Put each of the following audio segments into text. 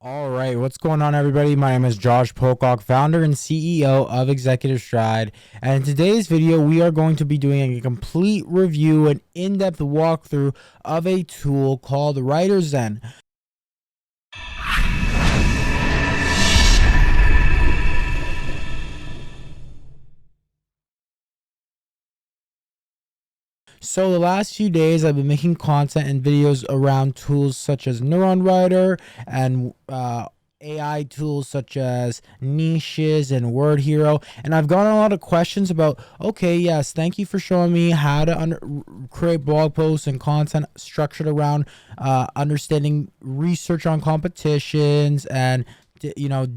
All right, what's going on, everybody? My name is Josh Pocock, founder and CEO of Executive Stride. And in today's video, we are going to be doing a complete review and in-depth walkthrough of a tool called WriterZen. So the last few days, I've been making content and videos around tools such as NeuronWriter and AI tools such as Niches and Word Hero, and I've gotten a lot of questions about, okay, yes, thank you for showing me how to create blog posts and content structured around understanding research on competitions and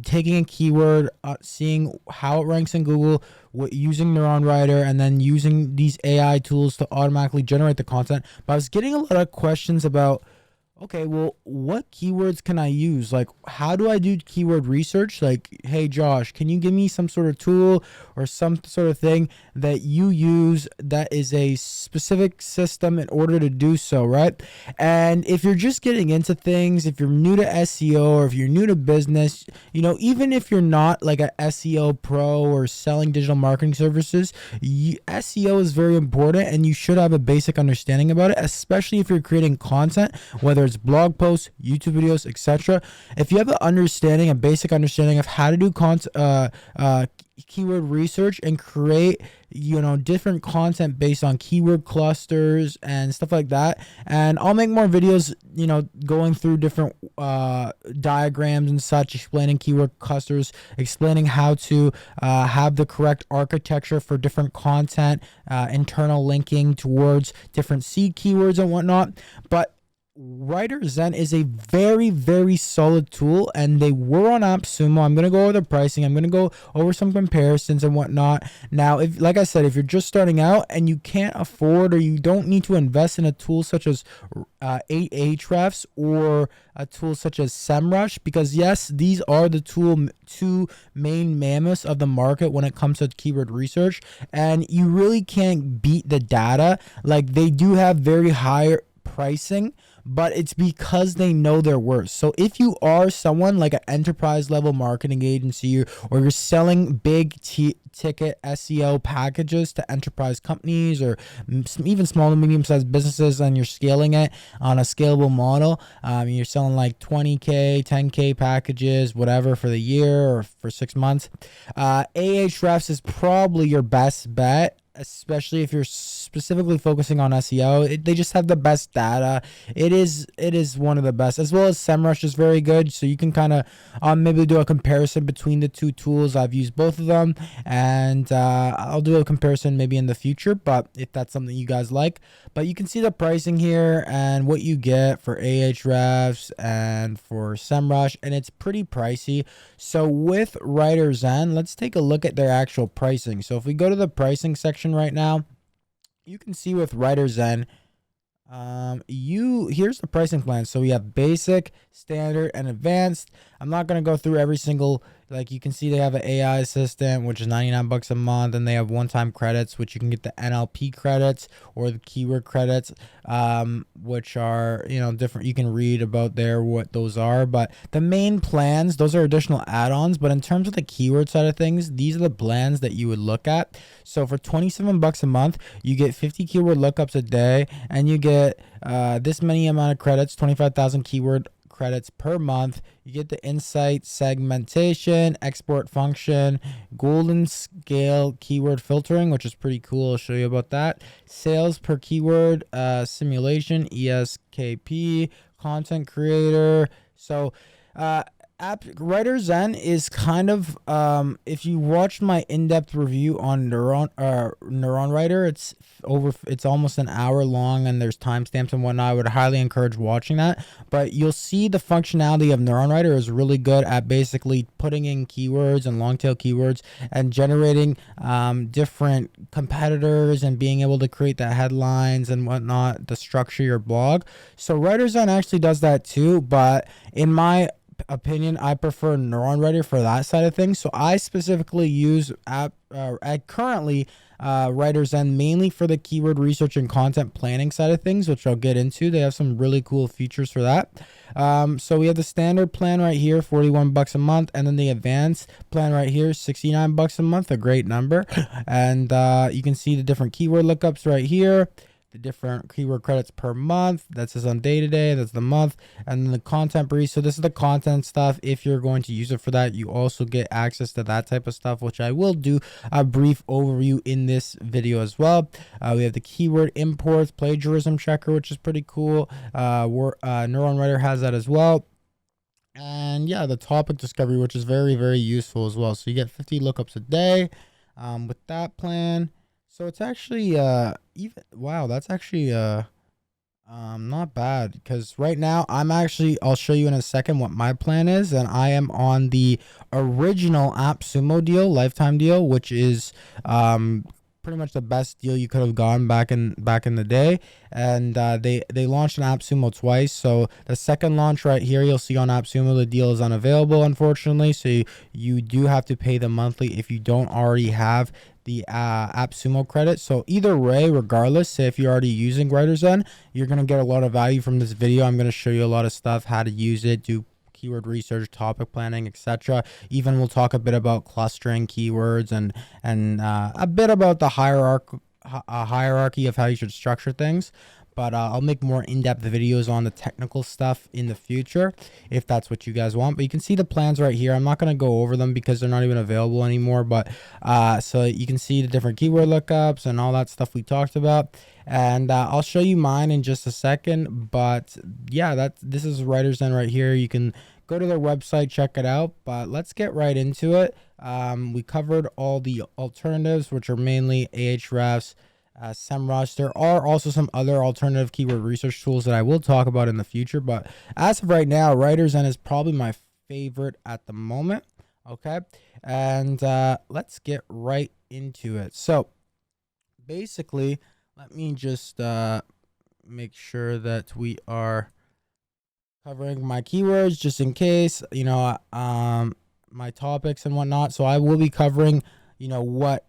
taking a keyword, seeing how it ranks in Google, using NeuronWriter, and then using these AI tools to automatically generate the content. But I was getting a lot of questions about, okay, well, what keywords can I use? Like, how do I do keyword research? Like, hey, Josh, can you give me some sort of tool or some sort of thing that you use that is a specific system in order to do so, right? And if you're just getting into things, if you're new to SEO or if you're new to business, even if you're not like a SEO pro or selling digital marketing services, SEO is very important and you should have a basic understanding about it, especially if you're creating content, whether it's blog posts, YouTube videos, etc. If you have a basic understanding of how to do keyword research and create different content based on keyword clusters and stuff like that, and I'll make more videos going through different diagrams and such, explaining keyword clusters, explaining how to have the correct architecture for different content, internal linking towards different seed keywords and whatnot. But WriterZen is a very, very solid tool, and they were on AppSumo. I'm going to go over the pricing. I'm going to go over some comparisons and whatnot. Now, like I said, if you're just starting out and you can't afford or you don't need to invest in a tool such as 8Hrefs or a tool such as SEMrush, because yes, these are the two main mammoths of the market when it comes to keyword research, and you really can't beat the data. Like, they do have very high pricing, but it's because they know their worth. So if you are someone like an enterprise level marketing agency, or you're selling big ticket SEO packages to enterprise companies or even small to medium sized businesses, and you're scaling it on a scalable model, you're selling like 20K, 10K packages, whatever, for the year or for 6 months, Ahrefs is probably your best bet, especially if you're specifically focusing on SEO. They just have the best data. It is one of the best, as well as SEMrush is very good. So you can kind of maybe do a comparison between the two tools. I've used both of them, and I'll do a comparison maybe in the future, but if that's something you guys like. But you can see the pricing here and what you get for Ahrefs and for SEMrush, and it's pretty pricey. So with WriterZen, let's take a look at their actual pricing. So if we go to the pricing section right now, you can see with WriterZen, here's the pricing plan. So we have basic, standard, and advanced. I'm not going to go through every single, like you can see they have an AI assistant, which is $99 a month, and they have one-time credits, which you can get the NLP credits or the keyword credits, which are, different. You can read about what those are, but the main plans, those are additional add-ons. But in terms of the keyword side of things, these are the plans that you would look at. So for $27 a month, you get 50 keyword lookups a day, and you get this many amount of credits, 25,000 keyword credits per month. You get the insight segmentation, export function, golden scale keyword filtering, which is pretty cool. I'll show you about that. Sales per keyword simulation, ESKP, content creator. So WriterZen is kind of, if you watched my in-depth review on NeuronWriter, it's almost an hour long, and there's timestamps and whatnot. I would highly encourage watching that. But you'll see the functionality of NeuronWriter is really good at basically putting in keywords and long tail keywords and generating different competitors and being able to create the headlines and whatnot to structure your blog. So WriterZen actually does that too, but in my opinion, I prefer NeuronWriter for that side of things. So I specifically use currently WriterZen mainly for the keyword research and content planning side of things, which I'll get into. They have some really cool features for that. So we have the standard plan right here, 41 bucks a month, and then the advanced plan right here, 69 bucks a month, a great number. And you can see the different keyword lookups right here, the different keyword credits per month. That says on day to day, that's the month, and then the content brief. So this is the content stuff. If you're going to use it for that, you also get access to that type of stuff, which I will do a brief overview in this video as well. We have the keyword imports, plagiarism checker, which is pretty cool. NeuronWriter has that as well. And yeah, the topic discovery, which is very, very useful as well. So you get 50 lookups a day with that plan. So it's actually that's actually not bad, because right now I'll show you in a second what my plan is, and I am on the original AppSumo deal, lifetime deal, which is pretty much the best deal you could have gotten back in the day. And they launched an AppSumo twice. So the second launch right here, you'll see on AppSumo the deal is unavailable, unfortunately. So you do have to pay the monthly if you don't already have the AppSumo credit. So either way, regardless, say if you're already using WriterZen, you're going to get a lot of value from this video. I'm going to show you a lot of stuff, how to use it, do keyword research, topic planning, etc. Even we'll talk a bit about clustering keywords and a bit about the hierarchy of how you should structure things. But I'll make more in-depth videos on the technical stuff in the future if that's what you guys want. But you can see the plans right here. I'm not going to go over them because they're not even available anymore. But so you can see the different keyword lookups and all that stuff we talked about. And I'll show you mine in just a second. But yeah, this is WriterZen right here. You can go to their website, check it out. But let's get right into it. We covered all the alternatives, which are mainly Ahrefs, SEMrush. There are also some other alternative keyword research tools that I will talk about in the future, but as of right now, WriterZen is probably my favorite at the moment. Okay, and let's get right into it. So basically, let me just make sure that we are covering my keywords just in case, my topics and whatnot. So I will be covering, what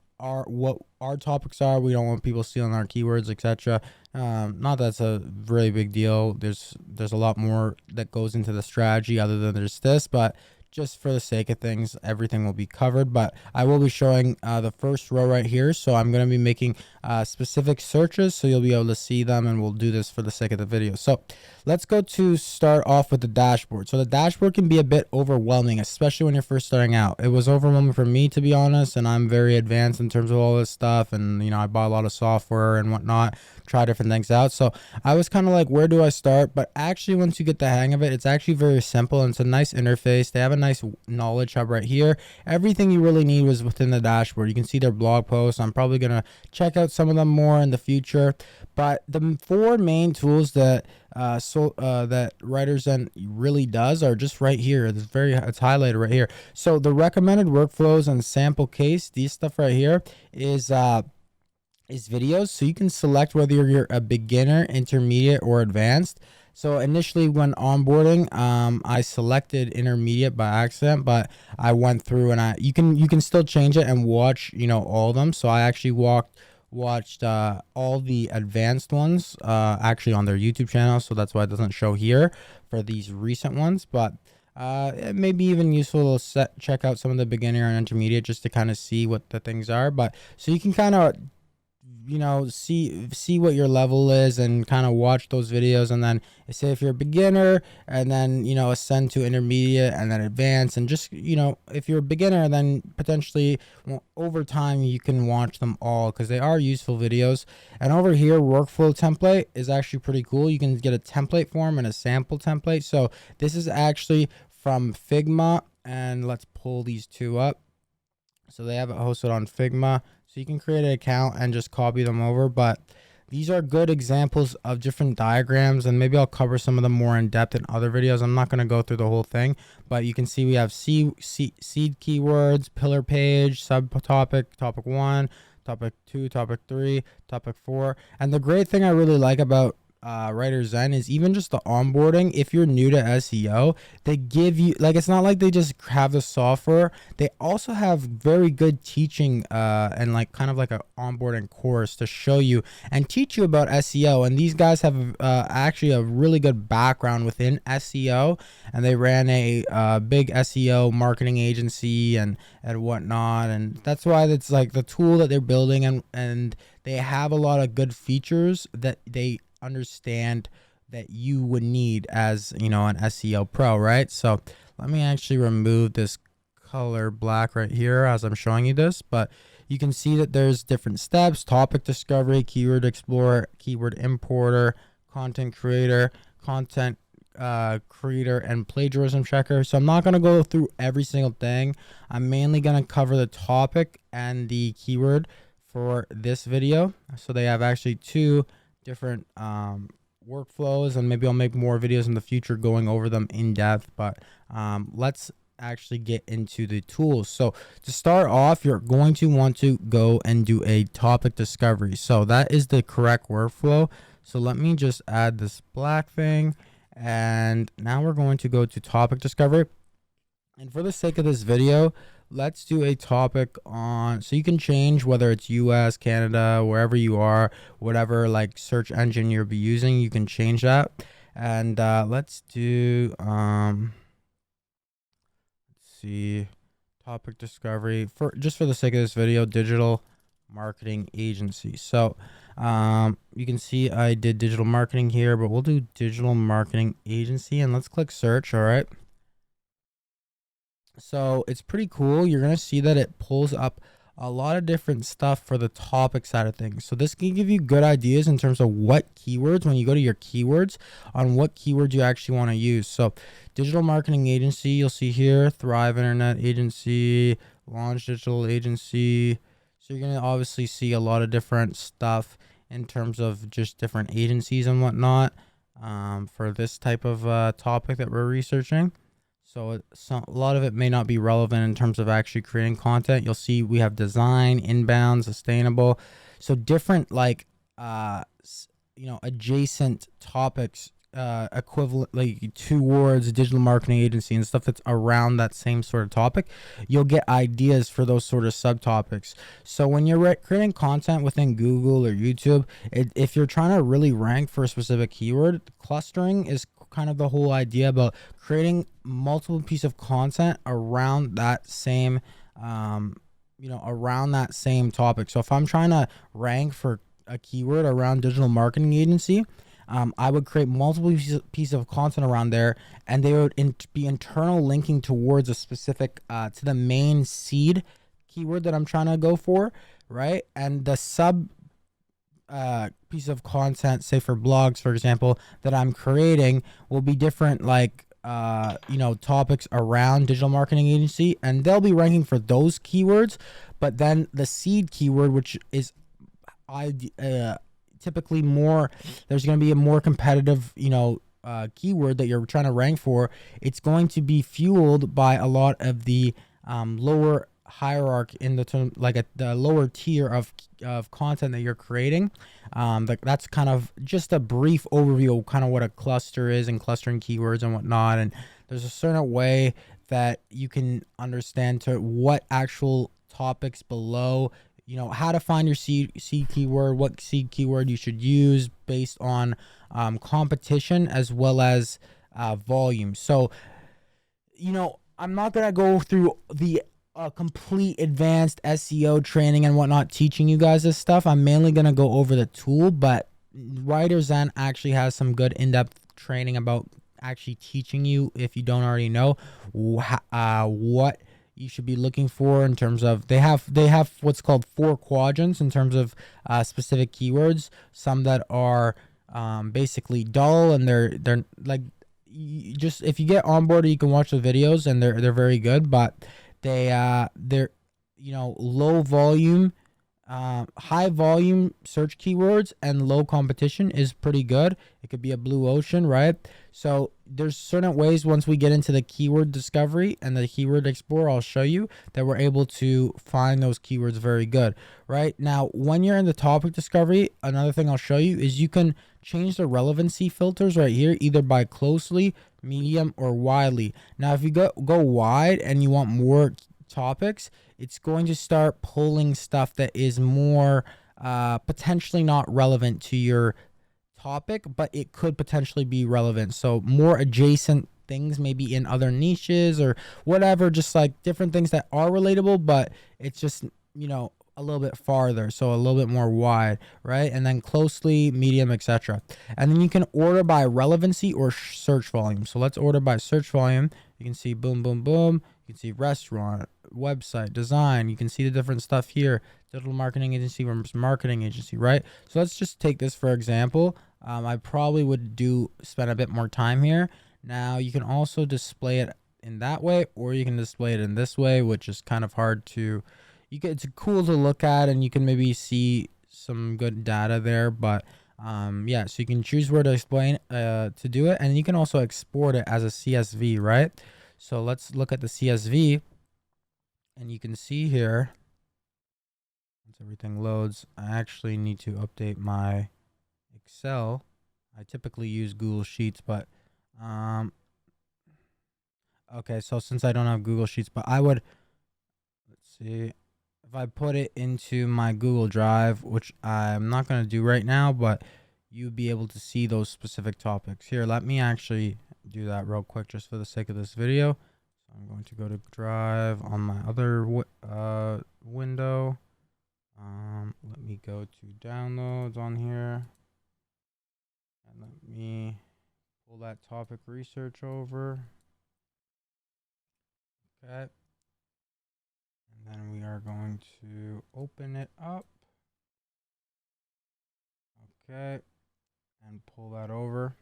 our topics are. We don't want people stealing our keywords, etc. Not that's a really big deal. There's a lot more that goes into the strategy other than just this, but just for the sake of things, everything will be covered. But I will be showing the first row right here. So I'm going to be making specific searches, so you'll be able to see them, and we'll do this for the sake of the video. So let's go to start off with the dashboard. So the dashboard can be a bit overwhelming, especially when you're first starting out. It was overwhelming for me, to be honest, and I'm very advanced in terms of all this stuff. And, I bought a lot of software and whatnot, try different things out. So I was kind of like, where do I start? But actually, once you get the hang of it, it's actually very simple, and it's a nice interface. They have a nice knowledge hub right here. Everything you really need was within the dashboard. You can see their blog posts. I'm probably going to check out some of them more in the future. But the four main tools that that WriterZen really does are just right here. It's highlighted right here. So the recommended workflows and sample case, these stuff right here is videos. So you can select whether you're a beginner, intermediate, or advanced. So initially when onboarding, I selected intermediate by accident, but I went through and you can still change it and watch, all of them. So I actually watched all the advanced ones actually on their YouTube channel. So that's why it doesn't show here for these recent ones, but it may be even useful to check out some of the beginner and intermediate just to kind of see what the things are. But so you can kind of see what your level is and kind of watch those videos, and then say if you're a beginner, and then ascend to intermediate and then advanced, and just if you're a beginner, then potentially over time you can watch them all because they are useful videos. And over here, workflow template is actually pretty cool. You can get a template form and a sample template. So this is actually from Figma, and let's pull these two up. So they have it hosted on Figma. So you can create an account and just copy them over. But these are good examples of different diagrams, and maybe I'll cover some of them more in depth in other videos. I'm not going to go through the whole thing, but you can see we have seed keywords, pillar page, subtopic, topic 1, topic 2, topic 3, topic 4. And the great thing I really like about WriterZen is even just the onboarding. If you're new to SEO, they give you, like, it's not like they just have the software. They also have very good teaching and like kind of like a onboarding course to show you and teach you about SEO. And these guys have actually a really good background within SEO, and they ran a big SEO marketing agency and whatnot. And that's why it's like the tool that they're building, and they have a lot of good features that they understand that you would need as, you know, an SEO pro, right? So let me actually remove this color black right here as I'm showing you this, but you can see that there's different steps: topic discovery, keyword explorer, keyword importer, content creator, content creator, and plagiarism checker. So I'm not going to go through every single thing. I'm mainly going to cover the topic and the keyword for this video. So they have actually two different workflows, and maybe I'll make more videos in the future going over them in depth, but let's actually get into the tools. So to start off, you're going to want to go and do a topic discovery. So that is the correct workflow. So let me just add this black thing, and now we're going to go to topic discovery. And for the sake of this video, let's do a topic on, so you can change whether it's US, Canada, wherever you are, whatever like search engine you'll be using, you can change that. And let's do let's see, topic discovery, for just for the sake of this video, digital marketing agency. So you can see I did digital marketing here, but we'll do digital marketing agency, and let's click search. All right, so it's pretty cool. You're going to see that it pulls up a lot of different stuff for the topic side of things. So this can give you good ideas in terms of what keywords, when you go to your keywords, on what keywords you actually want to use. So digital marketing agency, you'll see here, Thrive Internet Agency, Launch Digital Agency. So you're going to obviously see a lot of different stuff in terms of just different agencies and whatnot for this type of topic that we're researching. So a lot of it may not be relevant in terms of actually creating content. You'll see we have design, inbound, sustainable. So different like, you know, adjacent topics equivalent like towards digital marketing agency and stuff that's around that same sort of topic. You'll get ideas for those sort of subtopics. So when you're creating content within Google or YouTube, if you're trying to really rank for a specific keyword, clustering is kind of the whole idea about creating multiple pieces of content around that same you know, around that same topic. So if I'm trying to rank for a keyword around digital marketing agency, I would create multiple pieces of content around there, and they would be internal linking towards a specific to the main seed keyword that I'm trying to go for, right? And the sub piece of content, say for blogs, for example, that I'm creating will be different, like you know, topics around digital marketing agency, and they'll be ranking for those keywords. But then the seed keyword, which is typically more, there's going to be a more competitive, you know, keyword that you're trying to rank for. It's going to be fueled by a lot of the lower hierarchy in the term, like the lower tier of content that you're creating. That's kind of just a brief overview of kind of what a cluster is and clustering keywords and whatnot. And there's a certain way that you can understand to what actual topics below, you know, how to find your seed keyword, what seed keyword you should use based on competition as well as volume. So, you know, I'm not going to go through the complete advanced SEO training and whatnot, teaching you guys this stuff. I'm mainly going to go over the tool, but WriterZen actually has some good in-depth training about actually teaching you, if you don't already know, what you should be looking for in terms of, they have what's called 4 quadrants in terms of specific keywords. Some that are basically dull, and they're like, just if you get on board, you can watch the videos, and they're very good, but they're, you know, low volume, high volume search keywords and low competition is pretty good. It could be a blue ocean, right? So there's certain ways, once we get into the keyword discovery and the keyword explorer, I'll show you that we're able to find those keywords very good. Right now, when you're in the topic discovery, another thing I'll show you is you can change the relevancy filters right here, either by closely, medium, or widely. Now, if you go wide and you want more topics, it's going to start pulling stuff that is more potentially not relevant to your topic, but it could potentially be relevant. So more adjacent things, maybe in other niches or whatever, just like different things that are relatable, but it's just, you know, a little bit farther, so a little bit more wide, right? And then closely, medium, etc. And then you can order by relevancy or search volume. So let's order by search volume. You can see boom, boom, boom. You can see restaurant, website, design. You can see the different stuff here. Digital marketing agency versus marketing agency, right? So let's just take this for example. I probably would spend a bit more time here. Now you can also display it in that way, or you can display it in this way, which is kind of hard to, it's cool to look at, and you can maybe see some good data there, but yeah, so you can choose where to explain to do it, and you can also export it as a CSV, right? So let's look at the CSV, and you can see here, once everything loads, I actually need to update my Excel. I typically use Google Sheets, but okay, so since I don't have Google Sheets, but I would, let's see, if I put it into my Google Drive, which I'm not going to do right now, but you'd be able to see those specific topics. Here, let me actually do that real quick just for the sake of this video. So I'm going to go to Drive on my other window. Let me go to downloads on here. And let me pull that topic research over. Okay. And then we are going to open it up. Okay. And pull that over.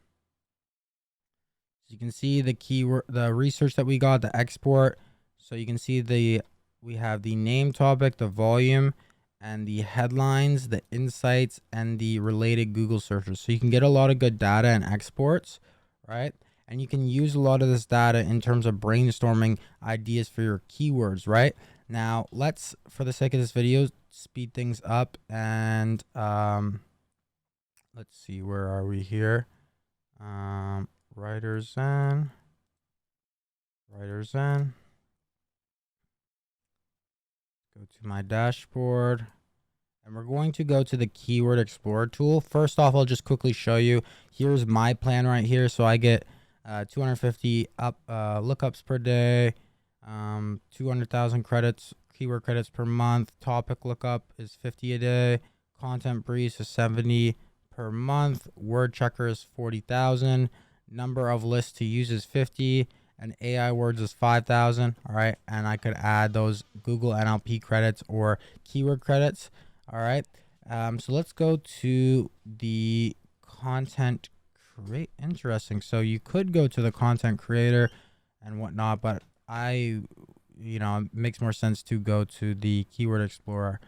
So you can see the keyword, the research that we got, the export. So you can see we have the name topic, the volume, and the headlines, the insights, and the related Google searches. So you can get a lot of good data and exports, right? And you can use a lot of this data in terms of brainstorming ideas for your keywords, right? Now, let's, for the sake of this video, speed things up, and let's see, where are we here? WriterZen. Go to my dashboard, and we're going to go to the Keyword Explorer tool. First off, I'll just quickly show you. Here's my plan right here. So I get 250 lookups per day, 200,000 credits, keyword credits per month. Topic lookup is 50 a day. Content briefs is 70 per month. Word checker is 40,000. Number of lists to use is 50. And AI words is 5,000. All right. And I could add those Google NLP credits or keyword credits. All right. So let's go to the content create. Interesting. So you could go to the content creator and whatnot, but it makes more sense to go to the Keyword Explorer.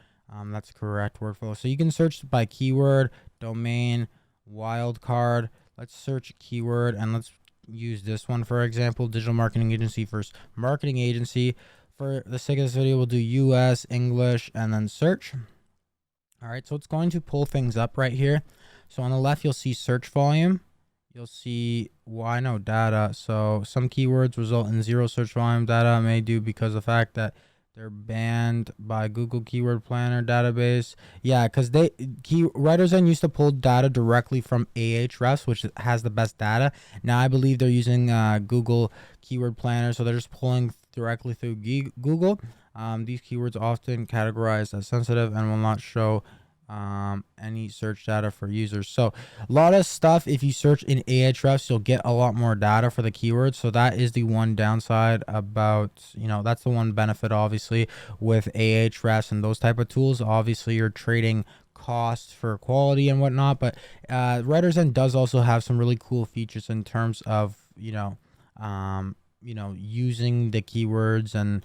That's correct workflow. So you can search by keyword, domain, wildcard. Let's search a keyword, and let's use this one, for example, digital marketing agency versus marketing agency. For the sake of this video, we'll do US, English, and then search. All right, so it's going to pull things up right here. So on the left, you'll see search volume. You'll see data. So some keywords result in 0 search volume. Data may do because of the fact that they're banned by Google Keyword Planner database. Yeah, because WriterZen used to pull data directly from Ahrefs, which has the best data. Now I believe they're using Google Keyword Planner, so they're just pulling directly through Google. These keywords often categorized as sensitive and will not show any search data for users. So a lot of stuff, if you search in Ahrefs, you'll get a lot more data for the keywords. So that is the one downside about, that's the one benefit obviously with Ahrefs and those type of tools. Obviously you're trading cost for quality and whatnot, but WriterZen does also have some really cool features in terms of using the keywords and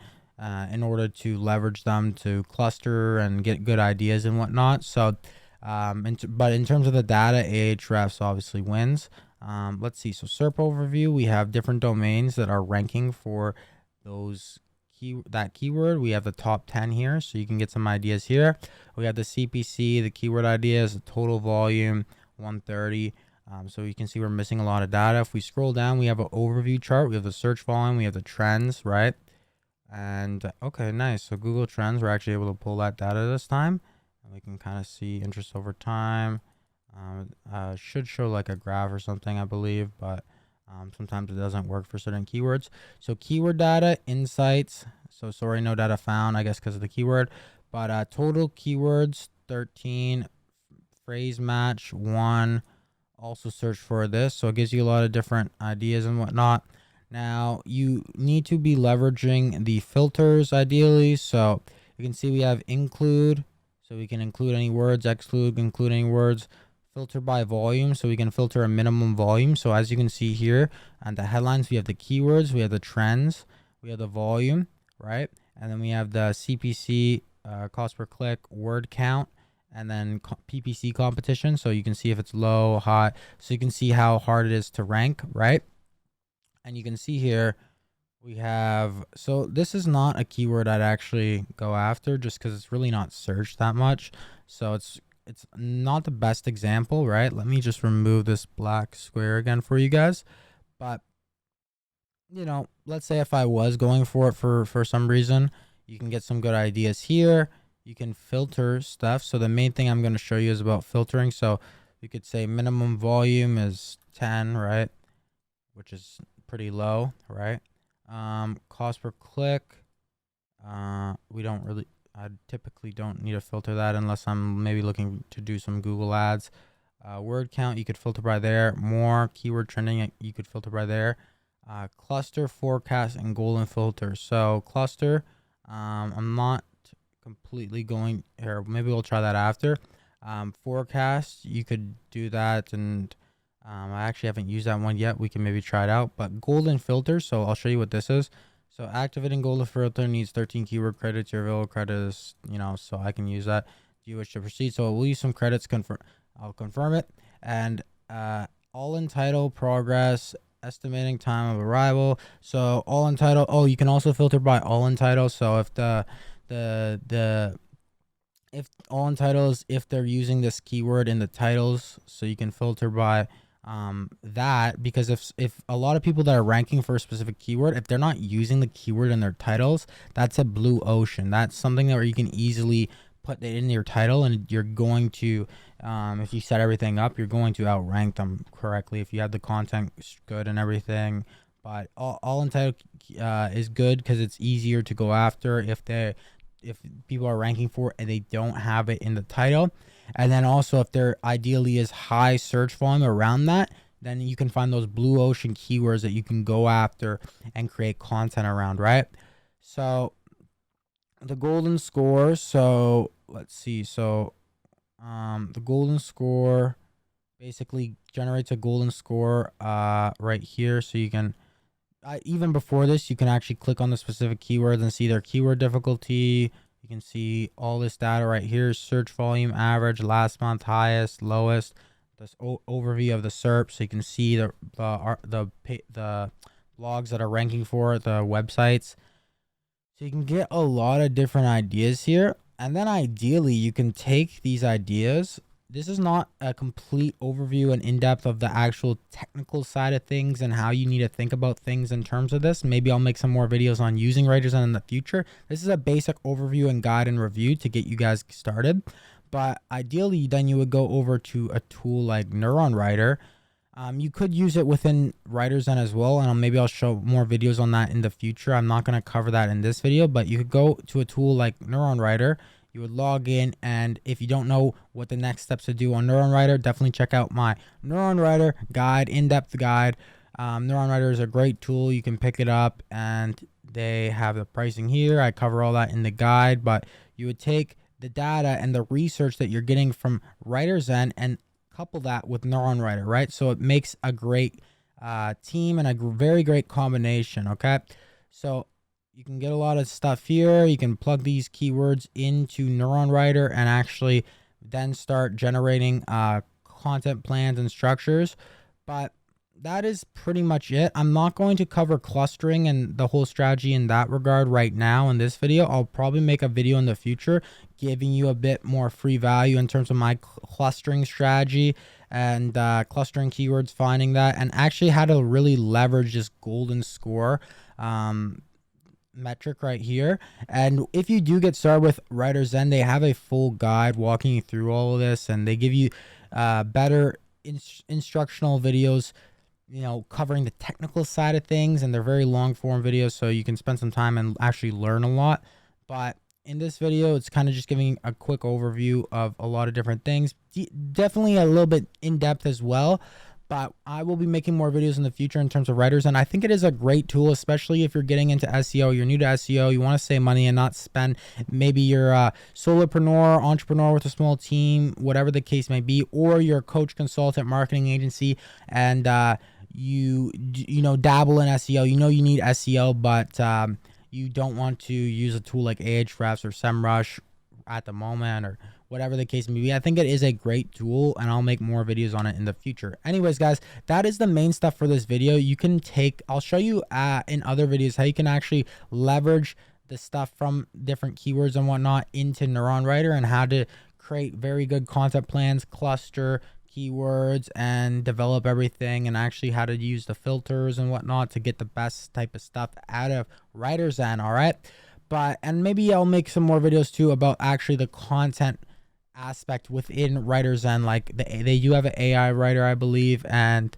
in order to leverage them to cluster and get good ideas and whatnot. So, but in terms of the data, Ahrefs obviously wins. Let's see. So SERP overview, we have different domains that are ranking for that keyword. We have the top 10 here, so you can get some ideas here. We have the CPC, the keyword ideas, the total volume, 130. So you can see we're missing a lot of data. If we scroll down, we have an overview chart. We have the search volume. We have the trends, right? And okay, nice. So Google Trends, we're actually able to pull that data this time. And we can kind of see interest over time. Should show like a graph or something, I believe, but sometimes it doesn't work for certain keywords. So keyword data, insights. So sorry, no data found, I guess because of the keyword. But total keywords, 13. Phrase match, 1. Also search for this. So it gives you a lot of different ideas and whatnot. Now you need to be leveraging the filters ideally. So you can see we have include. So we can include any words, exclude, include any words. Filter by volume, so we can filter a minimum volume. So as you can see here on the headlines, we have the keywords, we have the trends, we have the volume, right? And then we have the CPC, cost per click, word count, and then PPC competition. So you can see if it's low, high. So you can see how hard it is to rank, right? And you can see here we have, so this is not a keyword I'd actually go after just because it's really not searched that much. So it's not the best example, right? Let me just remove this black square again for you guys. But you know, let's say if I was going for it for some reason, you can get some good ideas here. You can filter stuff. So the main thing I'm going to show you is about filtering. So you could say minimum volume is 10, right? Which is pretty low, right? Cost per click. We don't really, I typically don't need to filter that unless I'm maybe looking to do some Google ads. Word count, you could filter by there. More keyword trending, you could filter by there. Cluster, forecast, and golden filter. So cluster, I'm not completely going here. Maybe we'll try that after. Forecast, you could do that, and I actually haven't used that one yet. We can maybe try it out. But golden filter, so I'll show you what this is. So activating golden filter needs 13 keyword credits. Your available credits, you know, so I can use that. Do you wish to proceed? So we'll use some credits. I'll confirm it. And all in title, progress, estimating time of arrival. So all in title. Oh, you can also filter by all in title. So if if all in titles, if they're using this keyword in the titles, so you can filter by that, because if a lot of people that are ranking for a specific keyword, if they're not using the keyword in their titles, that's a blue ocean. That's something that where you can easily put it in your title, and you're going to if you set everything up, you're going to outrank them correctly if you have the content good and everything. But all in title is good because it's easier to go after if people are ranking for it and they don't have it in the title. And then also if there ideally is high search volume around that, then you can find those blue ocean keywords that you can go after and create content around, right? So the golden score, so let's see. So the golden score basically generates a golden score right here. So you can even before this, you can actually click on the specific keywords and see their keyword difficulty. You can see all this data right here: search volume, average, last month, highest, lowest. This overview of the SERP, so you can see the blogs that are ranking for it, the websites. So you can get a lot of different ideas here, and then ideally you can take these ideas. This is not a complete overview and in-depth of the actual technical side of things and how you need to think about things in terms of this. Maybe I'll make some more videos on using WriterZen in the future. This is a basic overview and guide and review to get you guys started. But ideally, then you would go over to a tool like NeuronWriter. You could use it within WriterZen as well, and maybe I'll show more videos on that in the future. I'm not going to cover that in this video, but you could go to a tool like NeuronWriter. You would log in, and if you don't know what the next steps to do on NeuronWriter, definitely check out my NeuronWriter guide, in-depth guide. NeuronWriter is a great tool. You can pick it up, and they have the pricing here. I cover all that in the guide, but you would take the data and the research that you're getting from WriterZen and couple that with NeuronWriter, right? So it makes a great team and a very great combination, okay? So you can get a lot of stuff here. You can plug these keywords into NeuronWriter and actually then start generating content plans and structures. But that is pretty much it. I'm not going to cover clustering and the whole strategy in that regard right now in this video. I'll probably make a video in the future giving you a bit more free value in terms of my clustering strategy and clustering keywords, finding that, and actually how to really leverage this golden score metric right here. And if you do get started with WriterZen, they have a full guide walking you through all of this, and they give you better instructional videos, you know, covering the technical side of things, and they're very long form videos, so you can spend some time and actually learn a lot. But in this video, it's kind of just giving a quick overview of a lot of different things, definitely a little bit in depth as well. But I will be making more videos in the future in terms of writers, and I think it is a great tool, especially if you're getting into SEO, you're new to SEO, you want to save money and not spend. Maybe you're a solopreneur, entrepreneur with a small team, whatever the case may be, or you're a coach, consultant, marketing agency, and you know, dabble in SEO. You know you need SEO, but you don't want to use a tool like Ahrefs or SEMrush at the moment, or whatever the case may be. I think it is a great tool, and I'll make more videos on it in the future. Anyways, guys, that is the main stuff for this video. You can take, I'll show you in other videos how you can actually leverage the stuff from different keywords and whatnot into NeuronWriter, and how to create very good content plans, cluster keywords, and develop everything, and actually how to use the filters and whatnot to get the best type of stuff out of WriterZen. All right. And maybe I'll make some more videos too about actually the content aspect within WriterZen. Like they do have an AI writer, I believe, and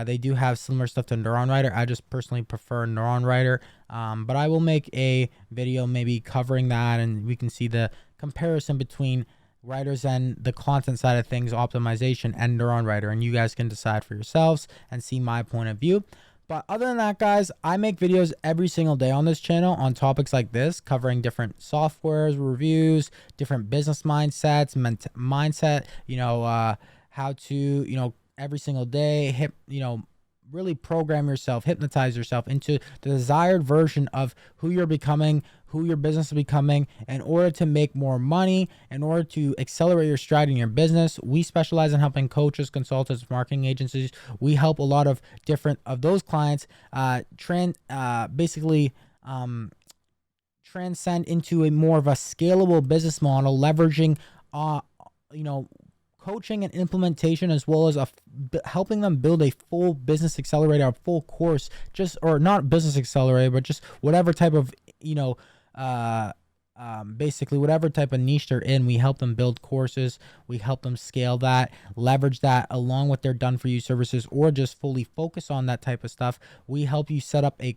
they do have similar stuff to NeuronWriter. I just personally prefer NeuronWriter, but I will make a video maybe covering that, and we can see the comparison between WriterZen, the content side of things, optimization, and NeuronWriter, and you guys can decide for yourselves and see my point of view. But other than that, guys, I make videos every single day on this channel on topics like this, covering different softwares, reviews, different business mindsets, mindset, you know, how to, you know, every single day, really program yourself, hypnotize yourself into the desired version of who you're becoming, who your business is becoming, in order to make more money, in order to accelerate your stride in your business. We specialize in helping coaches, consultants, marketing agencies. We help a lot of different of those clients basically transcend into a more of a scalable business model, leveraging you know, coaching and implementation, as well as helping them build a full business accelerator, a full course, or not business accelerator, but just whatever type of, you know, basically whatever type of niche they're in. We help them build courses, we help them scale that, leverage that along with their done for you services, or just fully focus on that type of stuff. We help you set up a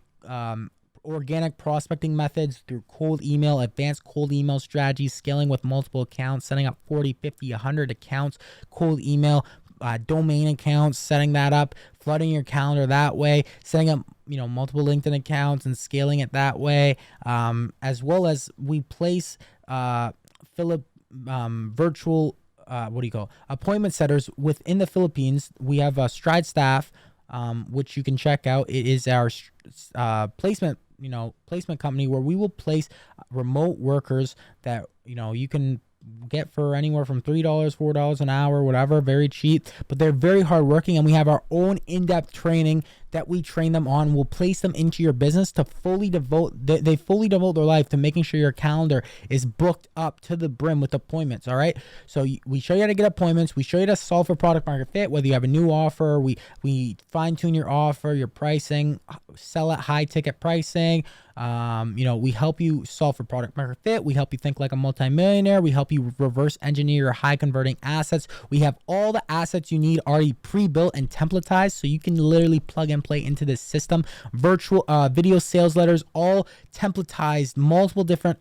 organic prospecting methods through cold email, advanced cold email strategies, scaling with multiple accounts, setting up 40, 50, 100 accounts, cold email, domain accounts, setting that up, flooding your calendar that way, setting up, you know, multiple LinkedIn accounts and scaling it that way, as well as we place virtual appointment setters within the Philippines. We have a Stride staff, which you can check out. It is our placement company, where we will place remote workers that, you know, you can get for anywhere from $3, $4 an hour, whatever, very cheap, but they're very hardworking, and we have our own in-depth training that we train them on. We'll place them into your business to fully devote their life to making sure your calendar is booked up to the brim with appointments. All right, so we show you how to get appointments, we show you how to solve for product market fit, whether you have a new offer, we fine-tune your offer, your pricing, sell at high ticket pricing. You know, we help you solve for product market fit. We help you think like a multimillionaire. We help you reverse engineer your high converting assets. We have all the assets you need already pre-built and templatized, so you can literally plug and play into this system. Virtual video sales letters, all templatized, multiple different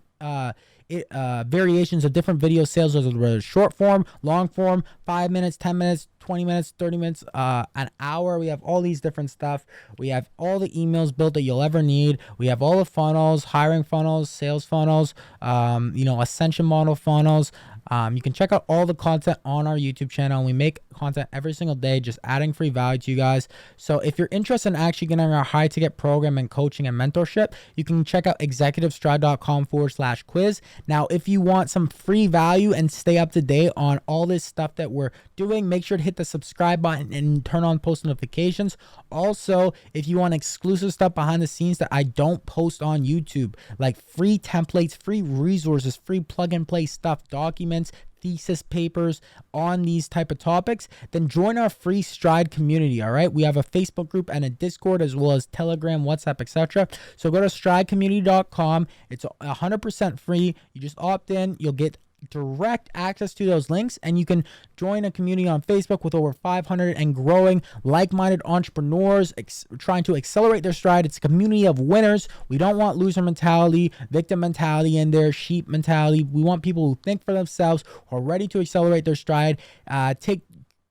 variations of different video sales letters, whether short form, long form, 5 minutes, 10 minutes, 20 minutes, 30 minutes, an hour. We have all these different stuff. We have all the emails built that you'll ever need. We have all the funnels, hiring funnels, sales funnels, you know, ascension model funnels. You can check out all the content on our YouTube channel, and we make content every single day, just adding free value to you guys. So if you're interested in actually getting our high ticket program and coaching and mentorship, you can check out executivestride.com/quiz. Now, if you want some free value and stay up to date on all this stuff that we're doing, make sure to hit the subscribe button and turn on post notifications. Also, if you want exclusive stuff behind the scenes that I don't post on YouTube, like free templates, free resources, free plug and play stuff, documents, thesis papers on these type of topics, then join our free Stride community. All right, we have a Facebook group and a Discord, as well as Telegram, WhatsApp, etc. So go to stridecommunity.com. It's 100% free. You just opt in, you'll get direct access to those links, and you can join a community on Facebook with over 500 and growing like-minded entrepreneurs trying to accelerate their stride. It's a community of winners. We don't want loser mentality, victim mentality in there, sheep mentality. We want people who think for themselves, who are ready to accelerate their stride,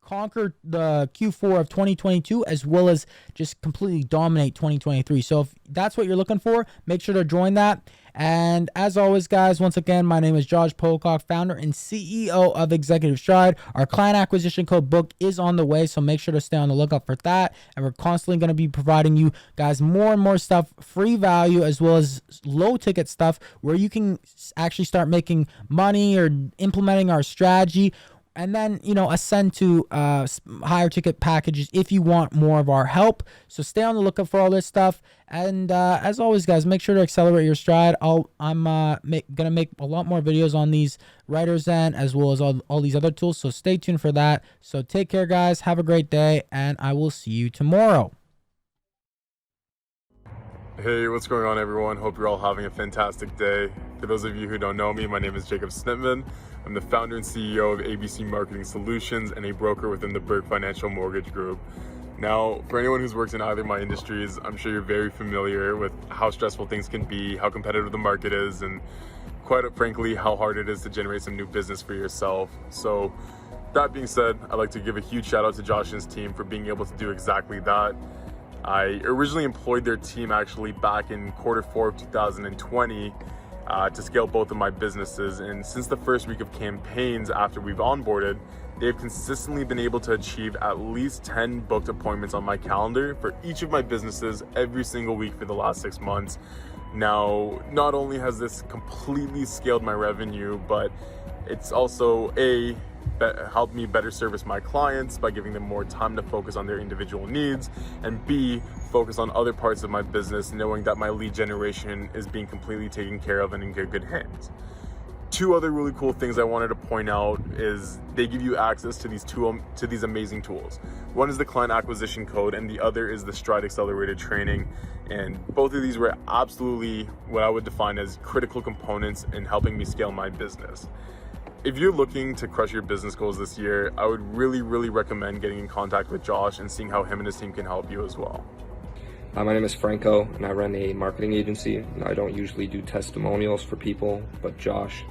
conquer the Q4 of 2022, as well as just completely dominate 2023. So if that's what you're looking for, make sure to join that. And as always, guys, once again, my name is Josh Pocock, founder and CEO of Executive Stride. Our client acquisition code book is on the way, so make sure to stay on the lookout for that. And we're constantly going to be providing you guys more and more stuff, free value, as well as low ticket stuff where you can actually start making money or implementing our strategy, and then, ascend to higher ticket packages if you want more of our help. So stay on the lookout for all this stuff. And as always, guys, make sure to accelerate your stride. I'm gonna make a lot more videos on these WriterZen, as well as all these other tools. So stay tuned for that. So take care, guys. Have a great day, and I will see you tomorrow. Hey, what's going on, everyone? Hope you're all having a fantastic day. For those of you who don't know me, my name is Jacob Snitman. I'm the founder and CEO of ABC Marketing Solutions and a broker within the Burke Financial Mortgage Group. Now, for anyone who's worked in either of my industries, I'm sure you're very familiar with how stressful things can be, how competitive the market is, and quite frankly, how hard it is to generate some new business for yourself. So that being said, I'd like to give a huge shout out to Josh and his team for being able to do exactly that. I originally employed their team actually back in Q4 of 2020 to scale both of my businesses, and since the first week of campaigns after we've onboarded, they've consistently been able to achieve at least 10 booked appointments on my calendar for each of my businesses every single week for the last 6 months. Now, not only has this completely scaled my revenue, but it's also helped me better service my clients by giving them more time to focus on their individual needs, and B, focus on other parts of my business, knowing that my lead generation is being completely taken care of and in good hands. Two other really cool things I wanted to point out is they give you access to these amazing tools. One is the client acquisition code, and the other is the Stride Accelerated training. And both of these were absolutely what I would define as critical components in helping me scale my business. If you're looking to crush your business goals this year, I would really recommend getting in contact with Josh and seeing how him and his team can help you as well. My name is Franco, and I run a marketing agency. And I don't usually do testimonials for people, but Josh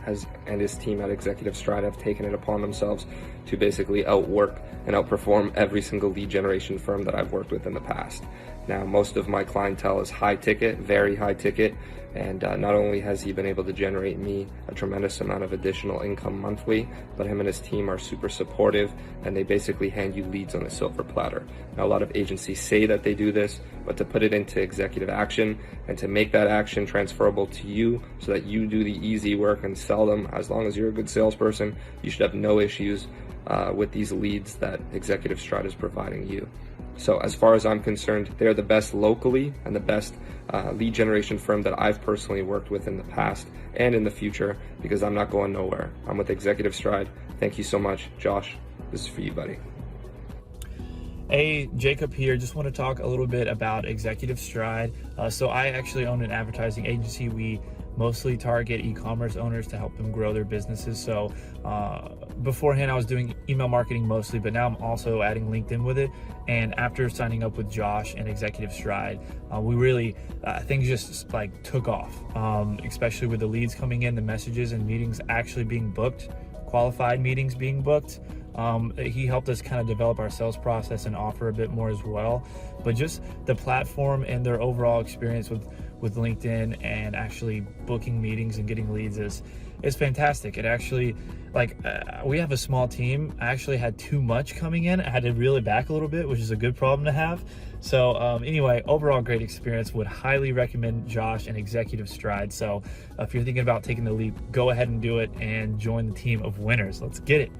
and his team at Executive Stride have taken it upon themselves to basically outwork and outperform every single lead generation firm that I've worked with in the past. Now, most of my clientele is high ticket, very high ticket, and not only has he been able to generate me a tremendous amount of additional income monthly, but him and his team are super supportive, and they basically hand you leads on a silver platter. Now, a lot of agencies say that they do this, but to put it into executive action and to make that action transferable to you so that you do the easy work and sell them, as long as you're a good salesperson, you should have no issues with these leads that Executive Stride is providing you. So as far as I'm concerned, they're the best locally and the best lead generation firm that I've personally worked with in the past and in the future, because I'm not going nowhere. I'm with Executive Stride. Thank you so much. Josh, this is for you, buddy. Hey, Jacob here. Just want to talk a little bit about Executive Stride. So I actually own an advertising agency. We mostly target e-commerce owners to help them grow their businesses. So beforehand I was doing email marketing mostly, but now I'm also adding LinkedIn with it. And after signing up with Josh and Executive Stride, we really, things just like took off, especially with the leads coming in, the messages and meetings actually being booked, qualified meetings being booked. He helped us kind of develop our sales process and offer a bit more as well. But just the platform and their overall experience with LinkedIn and actually booking meetings and getting leads is fantastic. It actually, we have a small team. I actually had too much coming in. I had to reel it back a little bit, which is a good problem to have. So anyway, overall great experience. Would highly recommend Josh and Executive Stride. So if you're thinking about taking the leap, go ahead and do it and join the team of winners. Let's get it.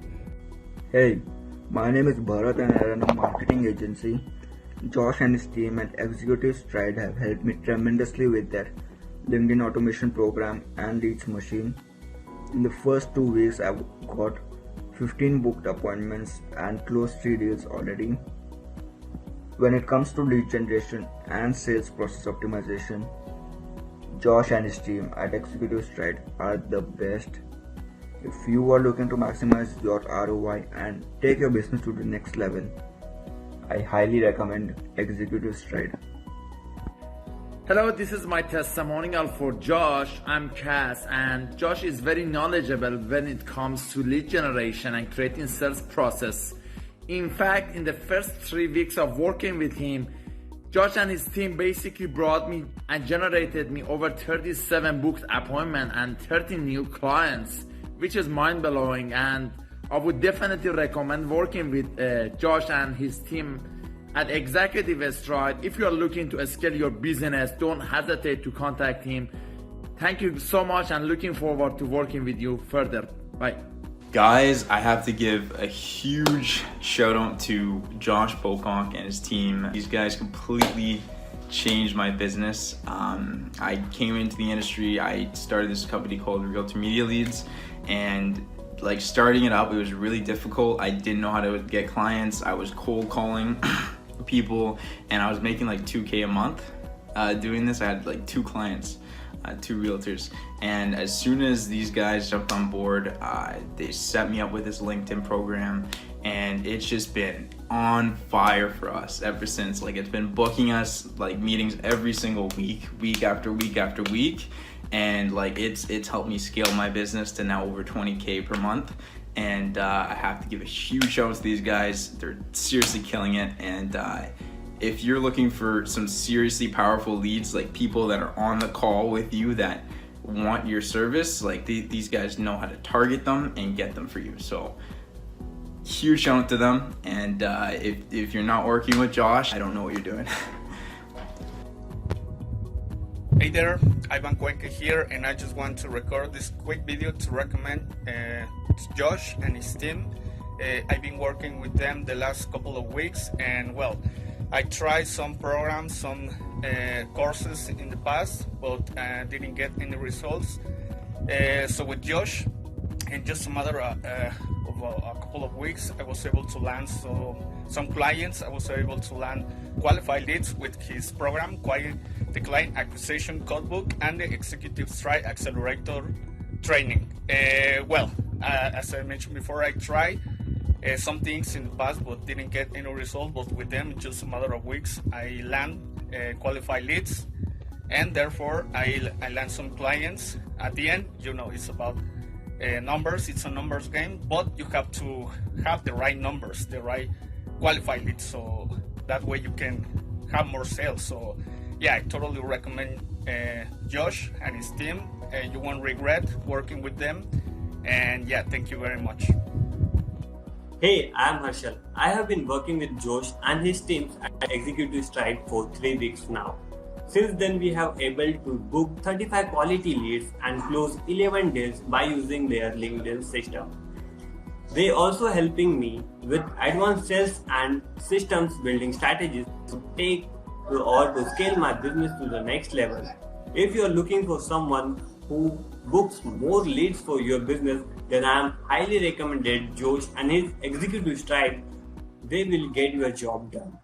Hey, my name is Bharat and I run a marketing agency. Josh and his team at Executive Stride have helped me tremendously with their LinkedIn automation program and leads machine. In the first 2 weeks, I've got 15 booked appointments and closed 3 deals already. When it comes to lead generation and sales process optimization, Josh and his team at Executive Stride are the best. If you are looking to maximize your ROI and take your business to the next level, I highly recommend Executive Stride. Hello, this is my testimonial for Josh. I'm Cass, and Josh is very knowledgeable when it comes to lead generation and creating sales process. In fact, in the first 3 weeks of working with him, Josh and his team basically brought me and generated me over 37 booked appointments and 30 new clients, which is mind-blowing, and I would definitely recommend working with Josh and his team at Executive Stride. If you are looking to scale your business, don't hesitate to contact him. Thank you so much and looking forward to working with you further. Bye. Guys, I have to give a huge shout out to Josh Pocock and his team. These guys completely changed my business. I came into the industry, I started this company called Realtor Media Leads, and like starting it up, it was really difficult. I didn't know how to get clients. I was cold calling people, and I was making like $2K a month doing this. I had like 2 clients. 2 realtors, and as soon as these guys jumped on board, they set me up with this LinkedIn program, and it's just been on fire for us ever since. Like, it's been booking us like meetings every single week after week, and like it's helped me scale my business to now over 20K per month. And I have to give a huge shout out to these guys. They're seriously killing it. And if you're looking for some seriously powerful leads, like people that are on the call with you that want your service, like these guys know how to target them and get them for you. So huge shout out to them. And if you're not working with Josh, I don't know what you're doing. Hey there, Ivan Cuenca here, and I just want to record this quick video to recommend Josh and his team. I've been working with them the last couple of weeks, and well, I tried some programs, some courses in the past, but didn't get any results. So with Josh, in just a matter of a couple of weeks, I was able to land some clients. I was able to land qualified leads with his program, the Client Acquisition Codebook, and the Executive Stride Accelerator training. As I mentioned before, I tried some things in the past but didn't get any result, but with them in just a matter of weeks I land qualified leads, and therefore I land some clients. At the end, it's about numbers. It's a numbers game, but you have to have the right numbers, the right qualified leads, so that way you can have more sales. So yeah, I totally recommend Josh and his team. You won't regret working with them, and yeah, thank you very much. Hey, I'm Harshal. I have been working with Josh and his teams at Executive Stride for 3 weeks now. Since then, we have able to book 35 quality leads and close 11 deals by using their LinkedIn system. They also helping me with advanced sales and systems building strategies to take or to scale my business to the next level. If you are looking for someone who books more leads for your business, then I am highly recommended Josh and his Executive Stride. They will get your job done.